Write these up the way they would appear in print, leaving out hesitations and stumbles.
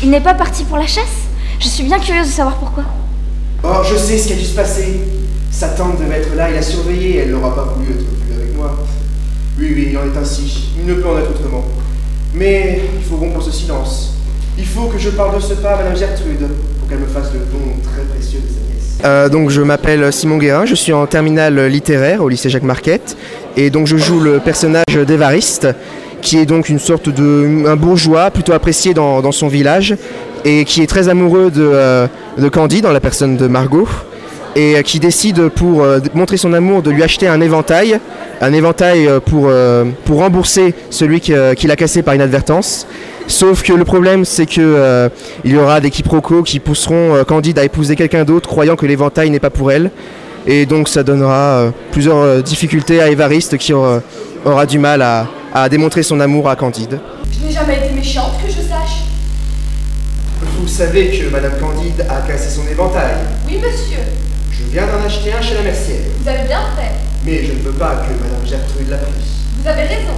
Il n'est pas parti pour la chasse? Je suis bien curieuse de savoir pourquoi. Oh, je sais ce qui a dû se passer. Sa tante devait être là et la surveiller, elle n'aura pas voulu être plus avec moi. Oui, il en est ainsi. Il ne peut en être autrement. Mais il faut rompre ce silence. Il faut que je parle de ce pas à Madame Gertrude, pour qu'elle me fasse le don très précieux de sa nièce. Donc je m'appelle Simon Guérin, je suis en terminale littéraire au lycée Jacques Marquette, et donc je joue le personnage d'Évariste, qui est donc une sorte un bourgeois plutôt apprécié dans son village, et qui est très amoureux de Candide, en la personne de Margot, et qui décide pour montrer son amour de lui acheter un éventail pour rembourser celui qu'il a cassé par inadvertance. Sauf que le problème, c'est que il y aura des quiproquos qui pousseront Candide à épouser quelqu'un d'autre, croyant que l'éventail n'est pas pour elle. Et donc ça donnera plusieurs difficultés à Évariste, qui aura du mal à démontrer son amour à Candide. Je n'ai jamais été méchante, que je sache. Vous savez que Madame Candide a cassé son éventail. Oui, monsieur. Je viens d'en acheter un chez la mercière. Vous avez bien fait. Mais je ne veux pas que Madame Gertrude l'apprisse. Vous avez raison.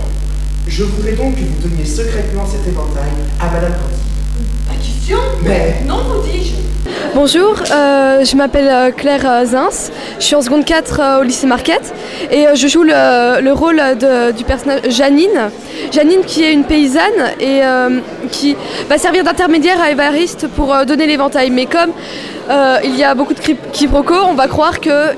Je voudrais donc que vous donniez secrètement cet éventail à Madame Candide. Pas question. Mais... Non, vous dis-je. Bonjour, je m'appelle Claire Zins, je suis en seconde 4 au lycée Marquette et je joue le rôle du personnage Janine. Janine qui est une paysanne et qui va servir d'intermédiaire à Évariste pour donner l'éventail. Mais comme il y a beaucoup de quiproquos, on va croire que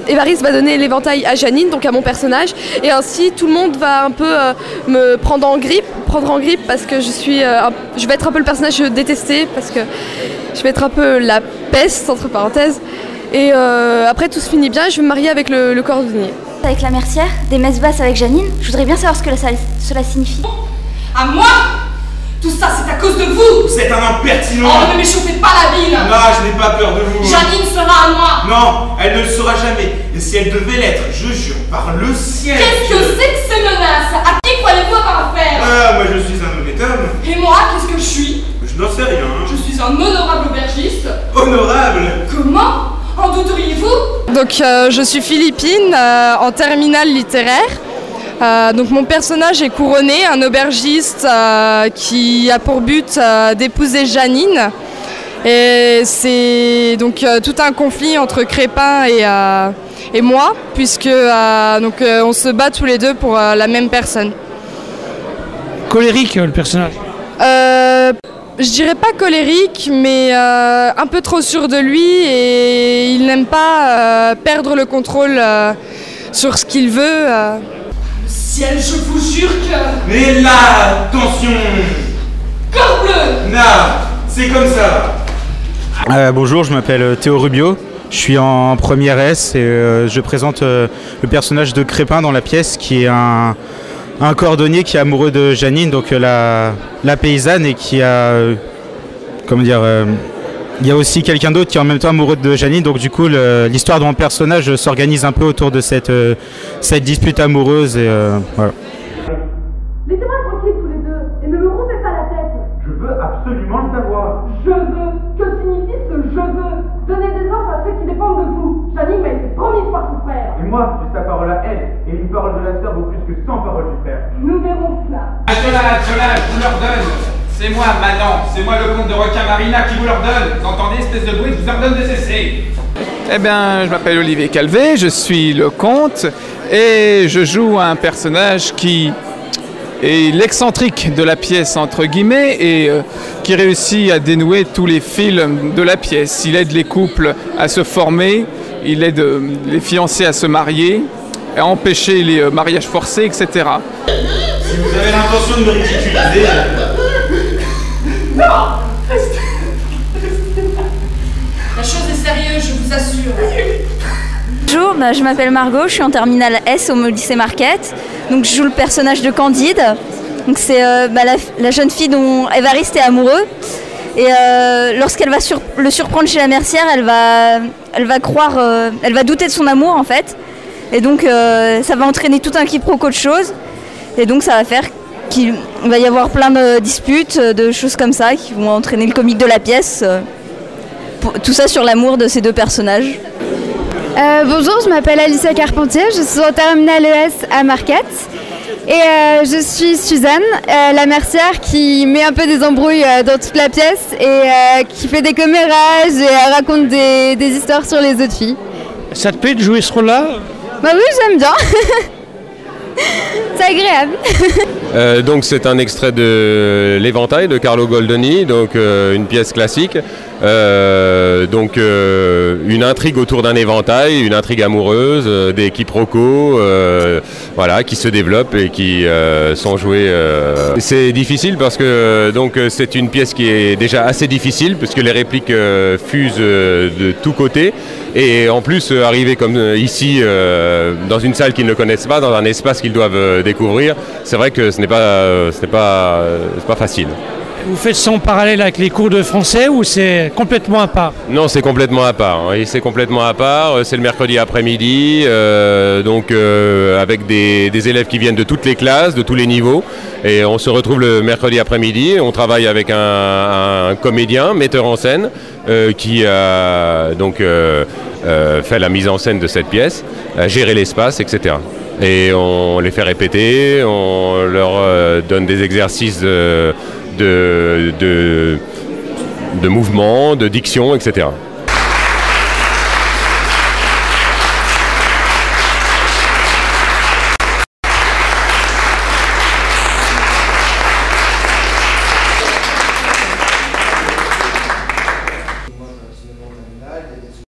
Évariste va donner l'éventail à Janine, donc à mon personnage, et ainsi tout le monde va un peu me prendre en grippe parce que je vais être un peu le personnage détesté, parce que je vais être un peu la peste entre parenthèses, et après tout se finit bien et je vais me marier avec le cordonnier. Avec la mercière, des messes basses avec Janine, je voudrais bien savoir ce que cela signifie. À moi? Tout ça, c'est à cause de vous! Vous êtes un impertinent! Oh, ne m'échauffez pas la ville! Non, je n'ai pas peur de vous! Janine sera à moi! Non, elle ne le sera jamais! Et si elle devait l'être, je jure, par le ciel! Qu'est-ce que c'est que ces menaces? À qui croyez-vous avoir affaire? Moi je suis un honnête homme! Et moi, qu'est-ce que je suis? Je n'en sais rien! Je suis un honorable aubergiste! Honorable? Comment? En douteriez-vous? Donc je suis Philippine, en terminale littéraire. Donc mon personnage est couronné, un aubergiste qui a pour but d'épouser Janine. Et c'est donc tout un conflit entre Crépin et moi, puisque on se bat tous les deux pour la même personne. Colérique, le personnage? Je dirais pas colérique, mais un peu trop sûr de lui, et il n'aime pas perdre le contrôle sur ce qu'il veut. Ciel, je vous jure que... Mais là, attention! Corbleu! Là, c'est comme ça! Bonjour, je m'appelle Théo Rubio, je suis en première S et je présente le personnage de Crépin dans la pièce, qui est un cordonnier qui est amoureux de Janine, donc la paysanne, et qui a... comment dire... il y a aussi quelqu'un d'autre qui est en même temps amoureux de Janine, donc du coup l'histoire de mon personnage s'organise un peu autour de cette dispute amoureuse, et voilà. Laissez-moi tranquille tous les deux et ne me rompez pas la tête. Je veux absolument le savoir! Je veux. Que signifie ce je veux? Donnez des ordres à ceux qui dépendent de vous. Janine m'a été promise par son frère. Et moi, j'ai sa parole à elle, et une parole de la sœur vaut plus que 100 paroles du frère. Nous verrons cela. Cela, je vous leur donne. C'est moi, Manon, c'est moi le comte de Requin-Marina qui vous leur donne. Vous entendez, espèce de bruit, je vous ordonne de cesser. Eh bien, je m'appelle Olivier Calvé, je suis le comte et je joue un personnage qui est l'excentrique de la pièce, entre guillemets, et qui réussit à dénouer tous les fils de la pièce. Il aide les couples à se former, il aide les fiancés à se marier, à empêcher les mariages forcés, etc. Si vous avez l'intention de me ridiculiser... Non! La chose est sérieuse, je vous assure. Bonjour, je m'appelle Margot, je suis en terminale S au lycée Marquette. Donc je joue le personnage de Candide. Donc c'est la jeune fille dont Évariste est amoureux. Et lorsqu'elle va le surprendre chez la mercière, elle va douter de son amour en fait. Et donc ça va entraîner tout un quiproquo de choses. Et donc ça va faire qu'il va y avoir plein de disputes, de choses comme ça, qui vont entraîner le comique de la pièce. Tout ça sur l'amour de ces deux personnages. Bonjour, je m'appelle Alicia Carpentier, je suis en terminale ES à Marquette. Et je suis Suzanne, la mercière qui met un peu des embrouilles dans toute la pièce et qui fait des commérages et raconte des histoires sur les autres filles. Ça te plaît de jouer ce rôle-là? Bah oui, j'aime bien. C'est agréable. Donc c'est un extrait de L'Éventail de Carlo Goldoni, donc une pièce classique. Une intrigue autour d'un éventail, une intrigue amoureuse, des quiproquos, voilà, qui se développent et qui sont joués. C'est difficile parce que donc c'est une pièce qui est déjà assez difficile puisque les répliques fusent de tous côtés. Et en plus, arriver comme ici, dans une salle qu'ils ne connaissent pas, dans un espace qu'ils doivent découvrir, c'est vrai que ce n'est pas facile. Vous faites ça en parallèle avec les cours de français ou c'est complètement à part? Non, c'est complètement à part. Oui, c'est complètement à part. C'est le mercredi après-midi, avec des élèves qui viennent de toutes les classes, de tous les niveaux. Et on se retrouve le mercredi après-midi. On travaille avec un comédien, metteur en scène, qui a fait la mise en scène de cette pièce, a géré l'espace, etc. Et on les fait répéter, on leur donne des exercices de mouvement, de diction, etc.